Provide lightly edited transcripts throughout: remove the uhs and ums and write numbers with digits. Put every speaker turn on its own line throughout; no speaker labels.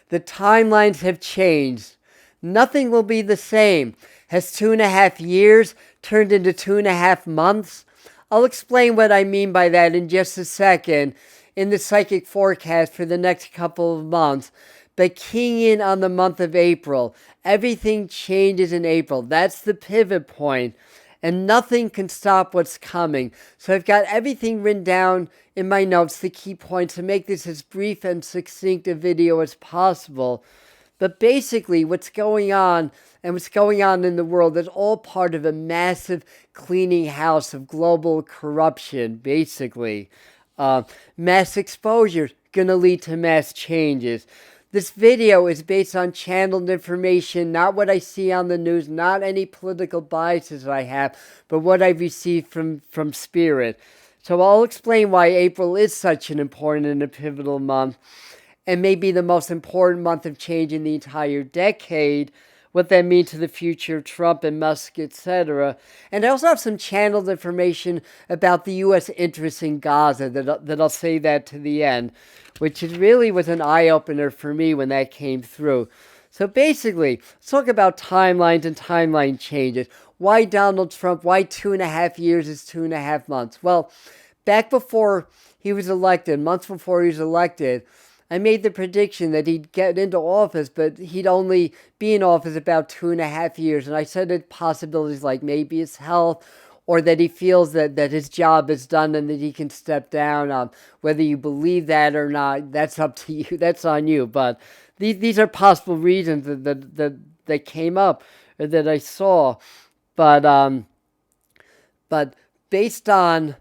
The timelines have changed. Nothing will be the same. Has 2.5 years turned into 2.5 months? I'll explain what I mean by that in just a second in the psychic forecast for the next couple of months. But keying in on the month of April, everything changes in April. That's the pivot point, and nothing can stop what's coming. So I've got everything written down in my notes, the key points, to make this as brief and succinct a video as possible. But basically, what's going on and what's going on in the world is all part of a massive cleaning house of global corruption, basically. Mass exposure is going to lead to mass changes. This video is based on channeled information, not what I see on the news, not any political biases I have, but what I've received from Spirit. So I'll explain why April is such an important and a pivotal month, and maybe the most important month of change in the entire decade, what that means to the future of Trump and Musk, etc. And I also have some channeled information about the U.S. interests in Gaza that I'll say that to the end, which really was an eye-opener for me when that came through. So basically, let's talk about timelines and timeline changes. Why Donald Trump? Why 2.5 years is 2.5 months? Well, back before he was elected, months before he was elected, I made the prediction that he'd get into office, but he'd only be in office about 2.5 years. And I said that possibilities like maybe his health, or that he feels that his job is done and that he can step down. Whether you believe that or not, that's up to you. That's on you. But these are possible reasons that came up, or that I saw. But based on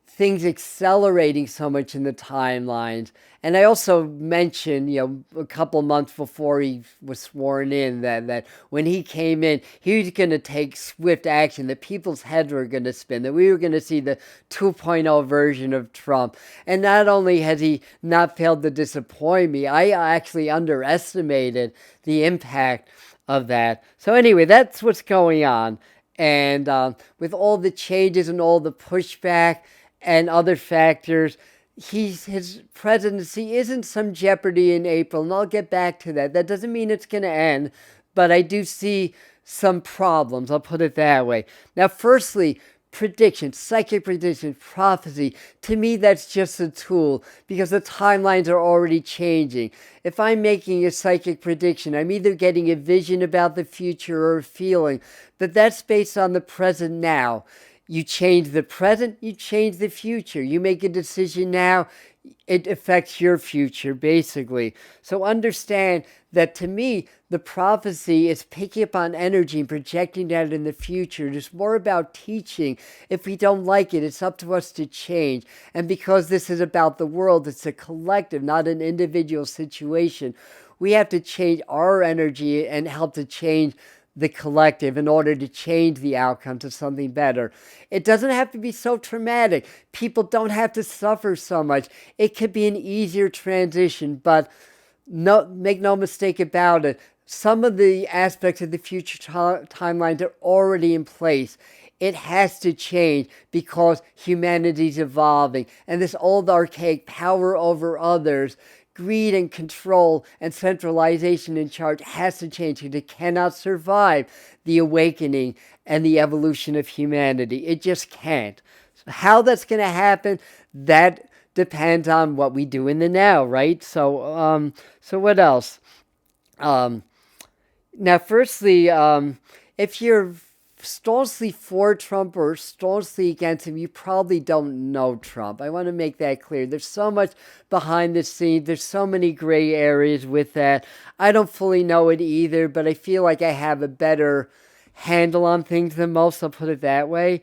things accelerating so much in the timelines. And I also mentioned, a couple months before he was sworn in, that when he came in, he was going to take swift action, that people's heads were going to spin, that we were going to see the 2.0 version of Trump. And not only has he not failed to disappoint me, I actually underestimated the impact of that. So anyway, that's what's going on. And with all the changes and all the pushback and other factors, his presidency is in some jeopardy in April, and I'll get back to that. That doesn't mean it's going to end, but I do see some problems, I'll put it that way. Now, firstly, prediction, psychic prediction, prophecy. To me, that's just a tool because the timelines are already changing. If I'm making a psychic prediction, I'm either getting a vision about the future or a feeling, but that's based on the present now. You change the present, you change the future. You make a decision now, it affects your future, basically. So understand that to me, the prophecy is picking up on energy and projecting that in the future. It's more about teaching. If we don't like it, it's up to us to change. And because this is about the world, it's a collective, not an individual situation. We have to change our energy and help to change the collective in order to change the outcome to something better. It doesn't have to be so traumatic. People don't have to suffer so much. It could be an easier transition, but make no mistake about it. Some of the aspects of the future timelines are already in place. It has to change because humanity's evolving, and this old archaic power over others, greed and control and centralization in charge has to change because it cannot survive the awakening and the evolution of humanity. It just can't. So how that's going to happen, that depends on what we do in the now, right? So what else? Now, firstly, if you're staunchly for Trump or staunchly against him, you probably don't know Trump. I want to make that clear. There's so much behind the scenes. There's so many gray areas with that. I don't fully know it either, but I feel like I have a better handle on things than most. I'll put it that way.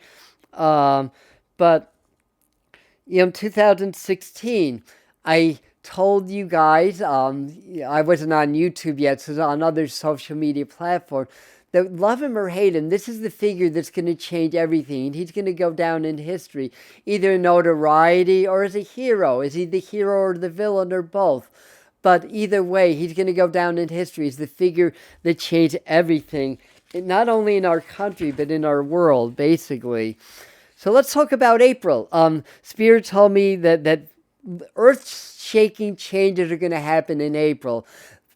But in 2016, I told you guys, I wasn't on YouTube yet, so on other social media platforms, that love him or hate him, this is the figure that's going to change everything. And he's going to go down in history, either in notoriety or as a hero. Is he the hero or the villain or both? But either way, he's going to go down in history as the figure that changed everything, not only in our country, but in our world, basically. So let's talk about April. Spirit told me that earth-shaking changes are going to happen in April.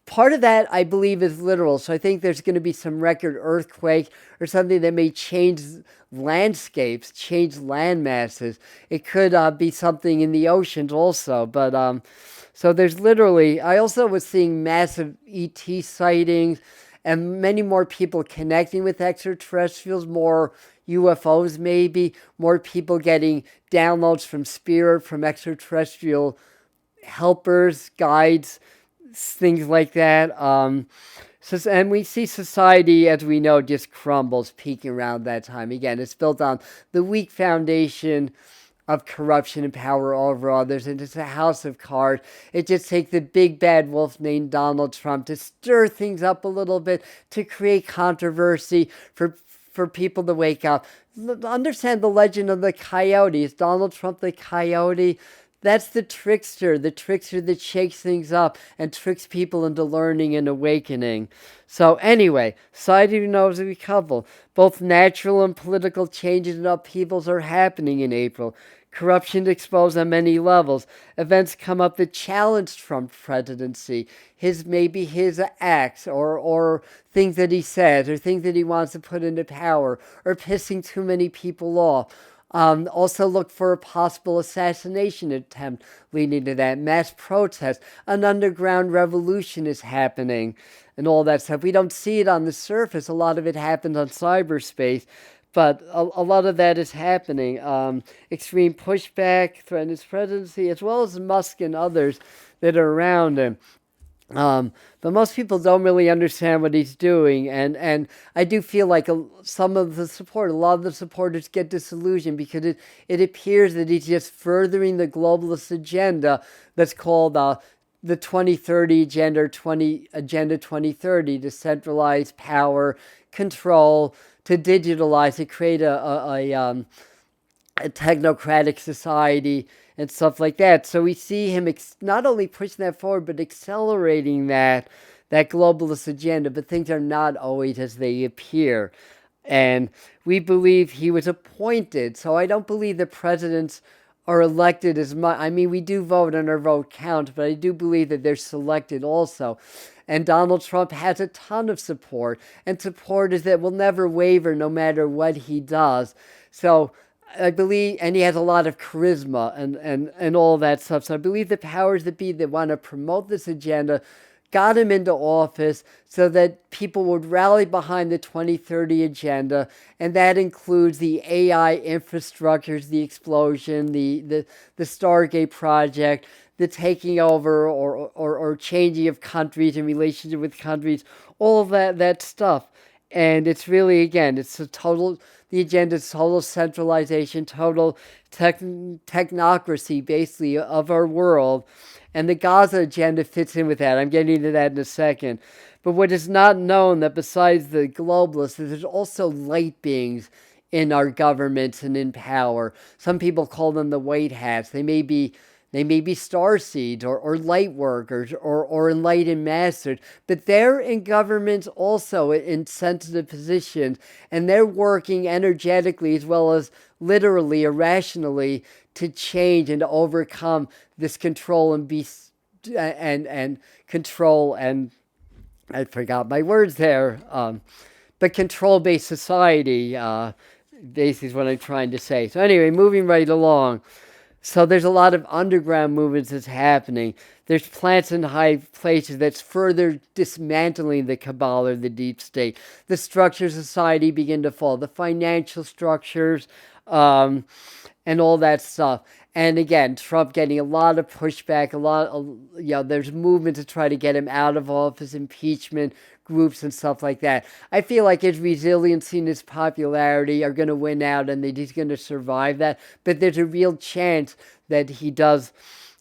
part of that, I believe, is literal. So I think there's going to be some record earthquake or something that may change landscapes, change land masses. It could be something in the oceans also. But so there's literally, I also was seeing massive ET sightings and many more people connecting with extraterrestrials, more UFOs maybe, more people getting downloads from spirit, from extraterrestrial helpers, guides, things like that. So, and we see society, as we know, just crumbles, peaking around that time. Again, it's built on the weak foundation of corruption and power over others, and it's a house of cards. It just takes the big bad wolf named Donald Trump to stir things up a little bit, to create controversy, for people to wake up. Understand the legend of the coyote. Is Donald Trump the coyote? That's the trickster that shakes things up and tricks people into learning and awakening. So anyway, society knows a couple. Both natural and political changes and upheavals are happening in April. Corruption exposed on many levels. Events come up that challenge Trump's presidency. Maybe his acts or things that he says or things that he wants to put into power or pissing too many people off. Also look for a possible assassination attempt leading to that. Mass protest. An underground revolution is happening and all that stuff. We don't see it on the surface. A lot of it happens on cyberspace. But a lot of that is happening. Extreme pushback, threaten his presidency, as well as Musk and others that are around him. But most people don't really understand what he's doing, and I do feel like a lot of the supporters get disillusioned because it appears that he's just furthering the globalist agenda that's called the 2030 Agenda 2030, to centralize power, control, to digitalize, to create a technocratic society and stuff like that. So we see him not only pushing that forward, but accelerating that globalist agenda. But things are not always as they appear. And we believe he was appointed. So I don't believe the presidents are elected as much. I mean, we do vote and our vote counts, but I do believe that they're selected also. And Donald Trump has a ton of support, and supporters that will never waver no matter what he does. So I believe, and he has a lot of charisma and all that stuff. So I believe the powers that be that want to promote this agenda got him into office so that people would rally behind the 2030 agenda, and that includes the AI infrastructures, the explosion, the Stargate project, the taking over or changing of countries and relationship with countries, all of that stuff. And it's really, again, the agenda is total centralization, total technocracy, basically, of our world. And the Gaza agenda fits in with that. I'm getting into that in a second. But what is not known, that besides the globalists, there's also light beings in our governments and in power. Some people call them the white hats. They may be starseeds or light workers or enlightened masters, but they're in governments also in sensitive positions, and they're working energetically as well as literally, irrationally, to change and to overcome this control and control, and I forgot my words there, but control-based society, basically is what I'm trying to say. So anyway, moving right along. So there's a lot of underground movements that's happening. There's plants in high places that's further dismantling the cabal or the deep state. The structures of society begin to fall. The financial structures, and all that stuff. And again, Trump getting a lot of pushback, there's movement to try to get him out of office, impeachment groups and stuff like that. I feel like his resiliency and his popularity are going to win out and that he's going to survive that. But there's a real chance that he does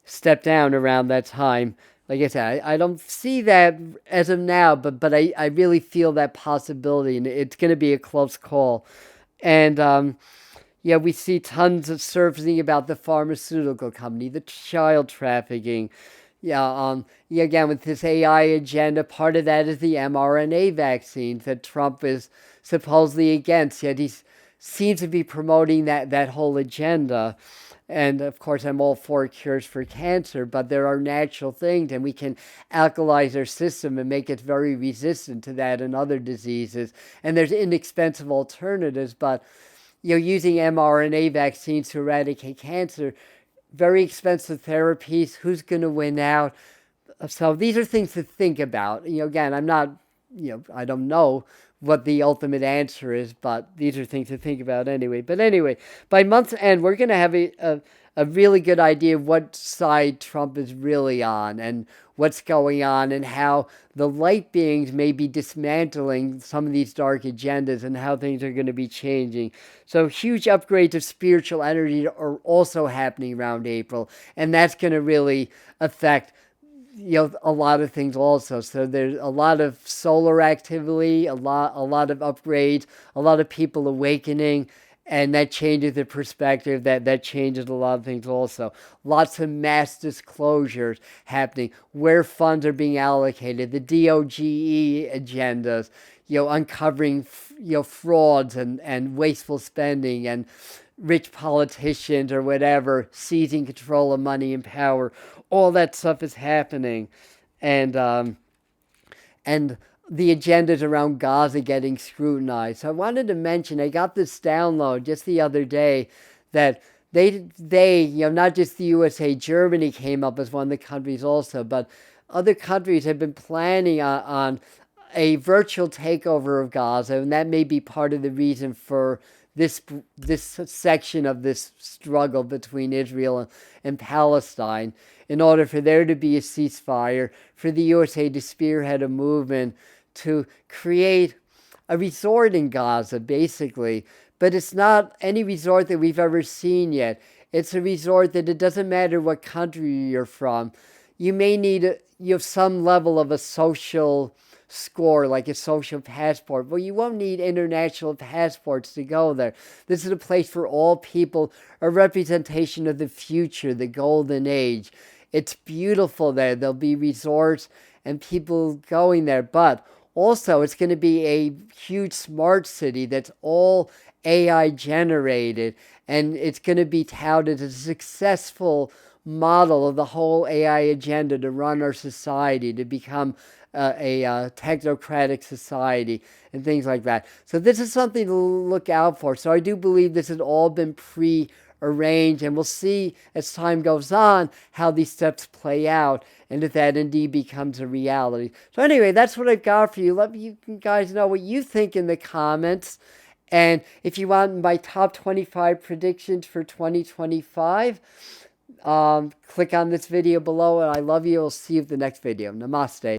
step down around that time. Like I said, I don't see that as of now, but I really feel that possibility, and it's going to be a close call. And we see tons of surfacing about the pharmaceutical company, the child trafficking. Again, with this AI agenda, part of that is the mRNA vaccines that Trump is supposedly against, yet he seems to be promoting that whole agenda. And of course, I'm all for cures for cancer, but there are natural things, and we can alkalize our system and make it very resistant to that and other diseases. And there's inexpensive alternatives, but using mRNA vaccines to eradicate cancer, very expensive therapies. Who's going to win out? So these are things to think about. Again, I'm not, I don't know what the ultimate answer is, but these are things to think about anyway. But anyway, by month's end, we're going to have a really good idea of what side Trump is really on and what's going on and how the light beings may be dismantling some of these dark agendas and how things are going to be changing. So huge upgrades of spiritual energy are also happening around April, and that's going to really affect a lot of things also. So there's a lot of solar activity, a lot of upgrades, a lot of people awakening, and that changes the perspective. That changes a lot of things also. Lots of mass disclosures happening where funds are being allocated, the DOGE agendas, uncovering frauds and wasteful spending and rich politicians or whatever seizing control of money and power. All that stuff is happening, and the agendas around Gaza getting scrutinized. So I wanted to mention, I got this download just the other day that they not just the USA, Germany came up as one of the countries also, but other countries have been planning on a virtual takeover of Gaza, and that may be part of the reason for this section of this struggle between Israel and Palestine, in order for there to be a ceasefire, for the USA to spearhead a movement to create a resort in Gaza, basically. But it's not any resort that we've ever seen yet. It's a resort that it doesn't matter what country you're from. You may need some level of a social score, like a social passport, but you won't need international passports to go there. This is a place for all people, a representation of the future, the golden age. It's beautiful there. There'll be resorts and people going there, but also it's going to be a huge smart city that's all AI generated, and it's going to be touted as a successful model of the whole AI agenda to run our society, to become a technocratic society and things like that. So this is something to look out for. So I do believe this has all been pre-arranged, and we'll see as time goes on how these steps play out and if that indeed becomes a reality. So anyway, that's what I've got for you. Let you guys know what you think in the comments. And if you want my top 25 predictions for 2025, click on this video below, and I love you. I'll see you in the next video. Namaste.